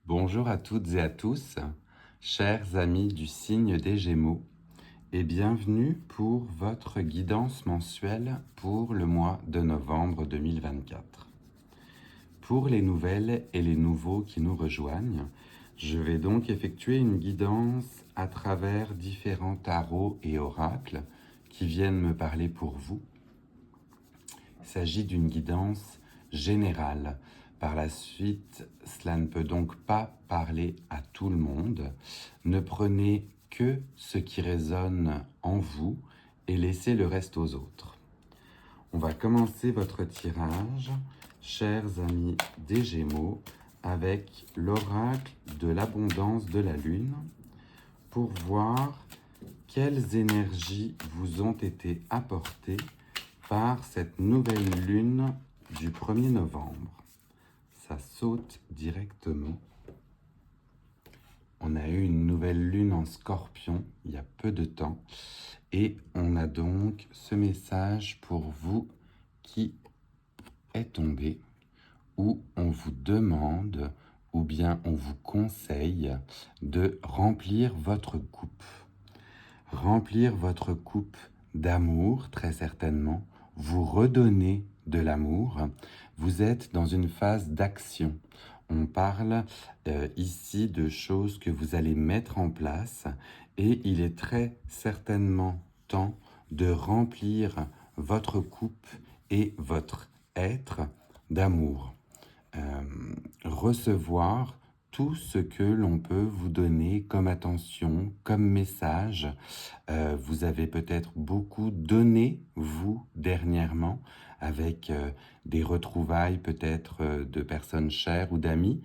Bonjour à toutes et à tous, chers amis du signe des Gémeaux, et bienvenue pour votre guidance mensuelle pour le mois de novembre 2024. Pour les nouvelles et les nouveaux qui nous rejoignent, je vais donc effectuer une guidance à travers différents tarots et oracles qui viennent me parler pour vous. Il s'agit d'une guidance générale. Par la suite, cela ne peut donc pas parler à tout le monde. Ne prenez que ce qui résonne en vous et laissez le reste aux autres. On va commencer votre tirage, chers amis des Gémeaux, avec l'oracle de l'abondance de la Lune pour voir quelles énergies vous ont été apportées par cette nouvelle lune du 1er novembre. Ça saute directement. On a eu une nouvelle lune en Scorpion il y a peu de temps et on a donc ce message pour vous qui est tombé où on vous demande ou bien on vous conseille de remplir votre coupe. Remplir votre coupe d'amour, très certainement, vous redonner de l'amour. Vous êtes dans une phase d'action. On parle ici de choses que vous allez mettre en place et il est très certainement temps de remplir votre coupe et votre être d'amour. Recevoir tout ce que l'on peut vous donner comme attention, comme message. Vous avez peut-être beaucoup donné, vous, dernièrement, avec des retrouvailles peut-être de personnes chères ou d'amis.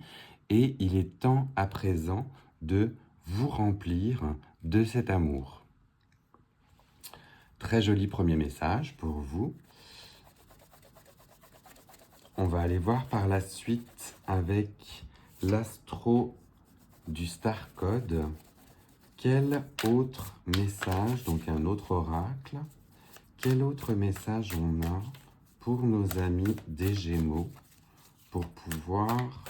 Et il est temps à présent de vous remplir de cet amour. Très joli premier message pour vous. On va aller voir par la suite avec l'astro du Star Code. Quel autre message, donc un autre oracle, quel autre message on a pour nos amis des Gémeaux pour pouvoir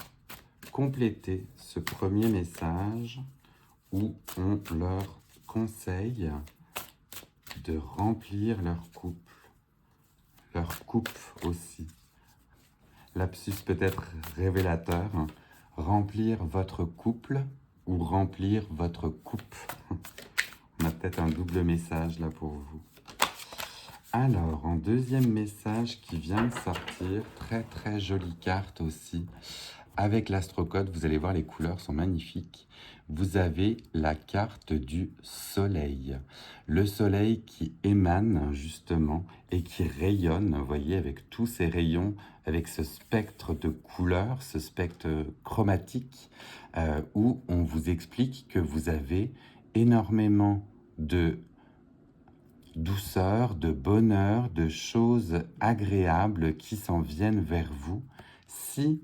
compléter ce premier message où on leur conseille de remplir leur coupe aussi. Lapsus peut-être révélateur, remplir votre couple ou remplir votre coupe. On a peut-être un double message là pour vous. Alors, en deuxième message qui vient de sortir, très jolie carte aussi. Avec l'astrocode, vous allez voir, les couleurs sont magnifiques. Vous avez la carte du soleil. Le soleil qui émane justement et qui rayonne, vous voyez, avec tous ces rayons, avec ce spectre de couleurs, ce spectre chromatique, où on vous explique que vous avez énormément de douceur, de bonheur, de choses agréables qui s'en viennent vers vous si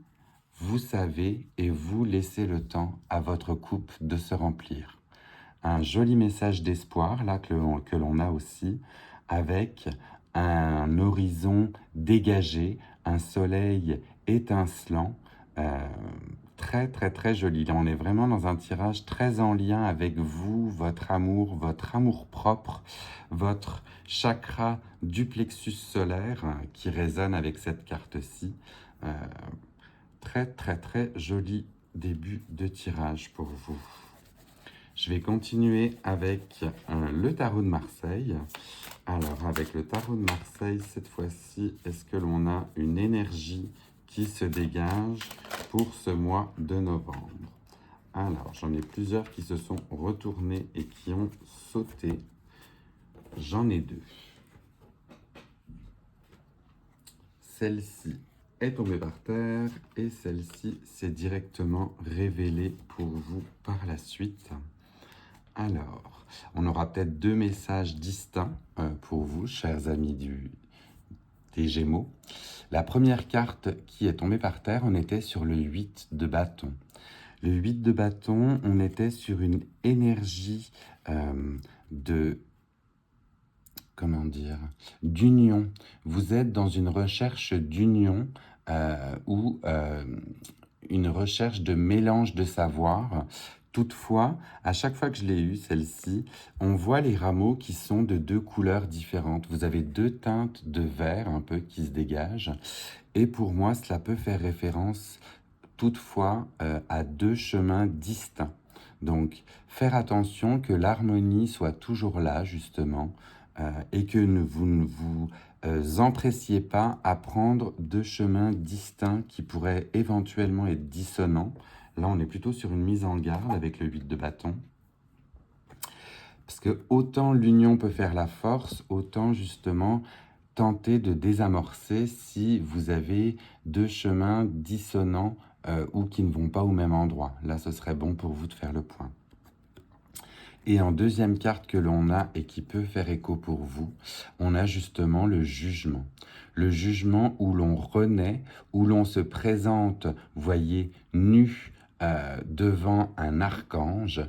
vous savez et vous laissez le temps à votre coupe de se remplir. Un joli message d'espoir là que l'on a aussi avec un horizon dégagé, un soleil étincelant, très joli. Là, on est vraiment dans un tirage très en lien avec vous, votre amour propre, votre chakra du plexus solaire qui résonne avec cette carte-ci. Très joli début de tirage pour vous. Je vais continuer avec le tarot de Marseille. Alors, avec le tarot de Marseille, cette fois-ci, est-ce que l'on a une énergie qui se dégage pour ce mois de novembre? Alors, j'en ai plusieurs qui se sont retournés et qui ont sauté. J'en ai deux. Celle-ci est tombée par terre et celle-ci s'est directement révélée pour vous par la suite. Alors, on aura peut-être deux messages distincts pour vous, chers amis des Gémeaux. La première carte qui est tombée par terre, on était sur le 8 de bâton. Le 8 de bâton, on était sur une énergie d'union. Vous êtes dans une recherche d'union où une recherche de mélange de savoirs. Toutefois, à chaque fois que je l'ai eue, celle-ci, on voit les rameaux qui sont de 2 couleurs différentes. Vous avez 2 teintes de vert un peu qui se dégagent. Et pour moi, cela peut faire référence toutefois à 2 chemins distincts. Donc, faire attention que l'harmonie soit toujours là, justement, et que vous ne vous empressiez pas à prendre 2 chemins distincts qui pourraient éventuellement être dissonants. Là, on est plutôt sur une mise en garde avec le 8 de bâton. Parce que autant l'union peut faire la force, autant justement tenter de désamorcer si vous avez 2 chemins dissonants ou qui ne vont pas au même endroit. Là, ce serait bon pour vous de faire le point. Et en deuxième carte que l'on a et qui peut faire écho pour vous, on a justement le jugement. Le jugement où l'on renaît, où l'on se présente, voyez, nu devant un archange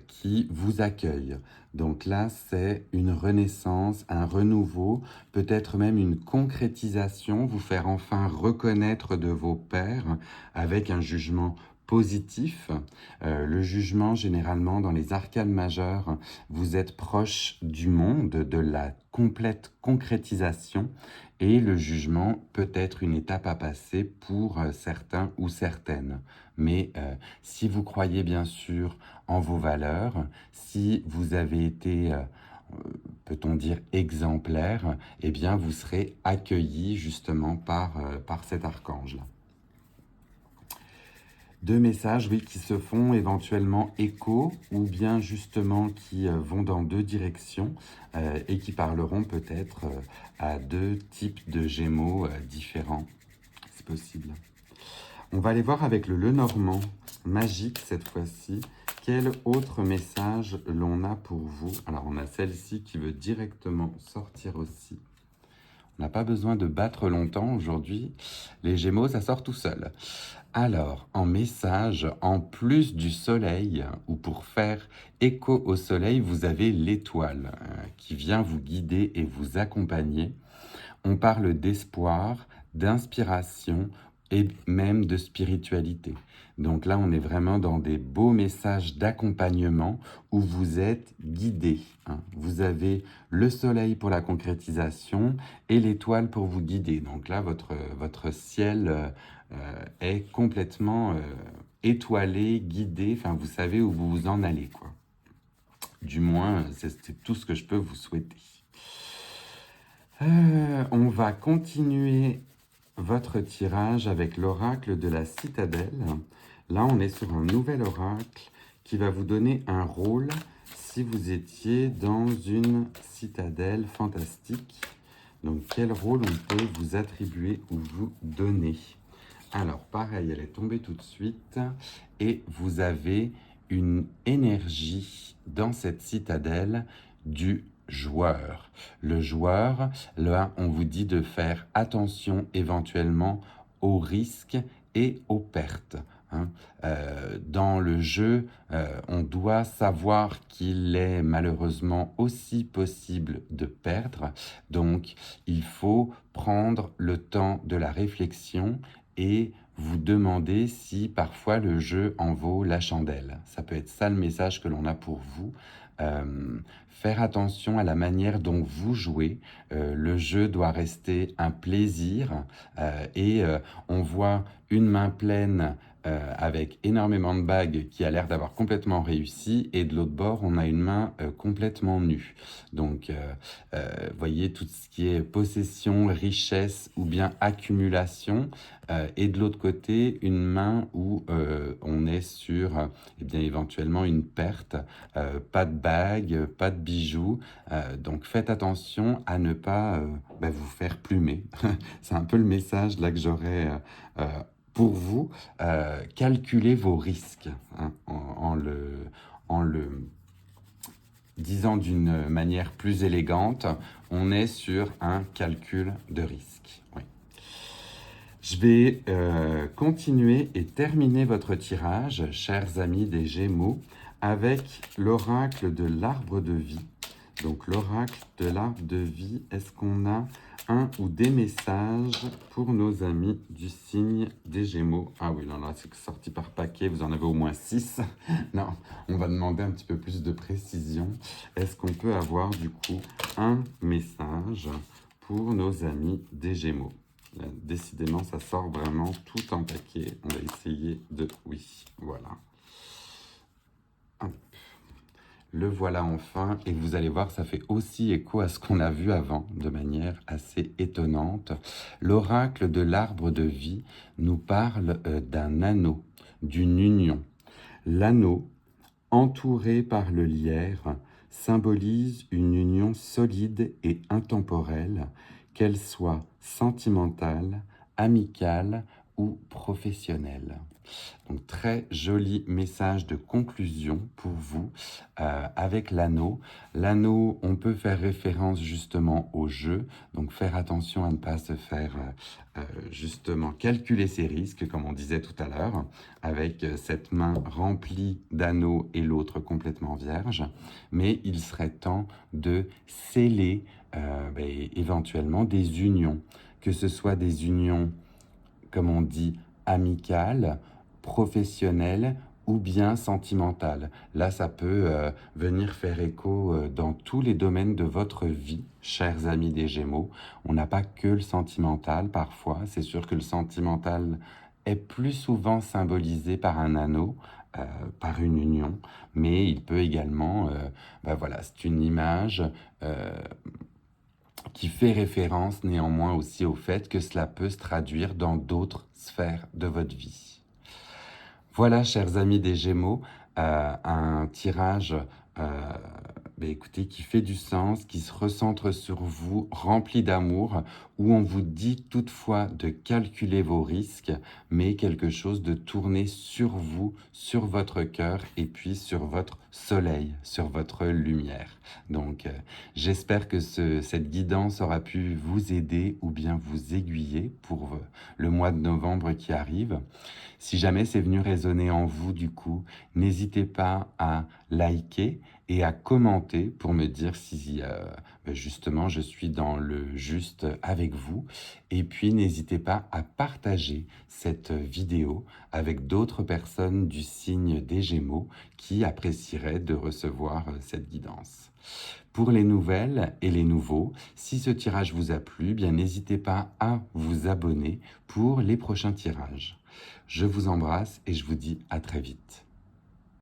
qui vous accueille. Donc là, c'est une renaissance, un renouveau, peut-être même une concrétisation, vous faire enfin reconnaître de vos pairs avec un jugement positif. Le jugement, généralement, dans les arcanes majeures, vous êtes proche du monde, de la complète concrétisation, et le jugement peut être une étape à passer pour certains ou certaines. Mais si vous croyez bien sûr en vos valeurs, si vous avez été, peut-on dire, exemplaire, eh bien vous serez accueilli justement par cet archange-là. 2 messages, oui, qui se font éventuellement écho ou bien justement qui vont dans 2 directions et qui parleront peut-être à 2 types de Gémeaux différents. C'est possible. On va aller voir avec le Lenormand magique cette fois-ci. Quel autre message l'on a pour vous? Alors, on a celle-ci qui veut directement sortir aussi. On n'a pas besoin de battre longtemps aujourd'hui. Les Gémeaux, ça sort tout seul. Alors, en message, en plus du soleil, ou pour faire écho au soleil, vous avez l'étoile qui vient vous guider et vous accompagner. On parle d'espoir, d'inspiration et même de spiritualité. Donc là, on est vraiment dans des beaux messages d'accompagnement où vous êtes guidé. Vous avez le soleil pour la concrétisation et l'étoile pour vous guider. Donc là, votre ciel est complètement étoilé, guidé. Enfin, vous savez où vous vous en allez, quoi. Du moins, c'est tout ce que je peux vous souhaiter. On va continuer votre tirage avec l'oracle de la citadelle. Là, on est sur un nouvel oracle qui va vous donner un rôle si vous étiez dans une citadelle fantastique. Donc, quel rôle on peut vous attribuer ou vous donner? Alors, pareil, elle est tombée tout de suite et vous avez une énergie dans cette citadelle du joueur. Le joueur, là, on vous dit de faire attention éventuellement aux risques et aux pertes. Dans le jeu, on doit savoir qu'il est malheureusement aussi possible de perdre. Donc, il faut prendre le temps de la réflexion et vous demander si parfois le jeu en vaut la chandelle. Ça peut être ça le message que l'on a pour vous. Faire attention à la manière dont vous jouez. Le jeu doit rester un plaisir et on voit une main pleine avec énormément de bagues qui a l'air d'avoir complètement réussi et de l'autre bord on a une main complètement nue. Donc voyez tout ce qui est possession, richesse ou bien accumulation et de l'autre côté une main où on est sur eh bien, éventuellement une perte, pas de bagues, pas de bijoux, donc faites attention à ne pas vous faire plumer. C'est un peu le message là que j'aurais pour vous. Calculez vos risques en le disant d'une manière plus élégante, on est sur un calcul de risque. Oui. Je vais continuer et terminer votre tirage, chers amis des Gémeaux, avec l'oracle de l'arbre de vie. Donc l'oracle de l'arbre de vie, est-ce qu'on a un ou des messages pour nos amis du signe des Gémeaux? Ah oui, non, là, c'est sorti par paquet, vous en avez au moins 6. Non, on va demander un petit peu plus de précision. Est-ce qu'on peut avoir du coup un message pour nos amis des Gémeaux? Là, décidément, ça sort vraiment tout en paquet. On va essayer de... Oui, voilà. Hop. Le voilà enfin, et vous allez voir, ça fait aussi écho à ce qu'on a vu avant, de manière assez étonnante. L'oracle de l'arbre de vie nous parle d'un anneau, d'une union. L'anneau, entouré par le lierre, symbolise une union solide et intemporelle, qu'elle soit sentimentale, amicale ou professionnelle. Donc, très joli message de conclusion pour vous avec l'anneau. L'anneau, on peut faire référence justement au jeu, donc faire attention à ne pas se faire justement calculer ses risques, comme on disait tout à l'heure, avec cette main remplie d'anneaux et l'autre complètement vierge. Mais il serait temps de sceller éventuellement des unions, que ce soit des unions, comme on dit, amicales, professionnelle ou bien sentimentale. Là, ça peut venir faire écho dans tous les domaines de votre vie, chers amis des Gémeaux. On n'a pas que le sentimental parfois. C'est sûr que le sentimental est plus souvent symbolisé par un anneau, par une union, mais il peut également, voilà, c'est une image qui fait référence néanmoins aussi au fait que cela peut se traduire dans d'autres sphères de votre vie. Voilà, chers amis des Gémeaux, un tirage écoutez, qui fait du sens, qui se recentre sur vous, rempli d'amour, où on vous dit toutefois de calculer vos risques, mais quelque chose de tourner sur vous, sur votre cœur et puis sur votre soleil, sur votre lumière. Donc, j'espère que cette guidance aura pu vous aider ou bien vous aiguiller pour le mois de novembre qui arrive. Si jamais c'est venu résonner en vous, du coup, n'hésitez pas à liker et à commenter pour me dire si justement je suis dans le juste avec vous. Et puis n'hésitez pas à partager cette vidéo avec d'autres personnes du signe des Gémeaux qui apprécieraient de recevoir cette guidance. Pour les nouvelles et les nouveaux, si ce tirage vous a plu, bien n'hésitez pas à vous abonner pour les prochains tirages. Je vous embrasse et je vous dis à très vite.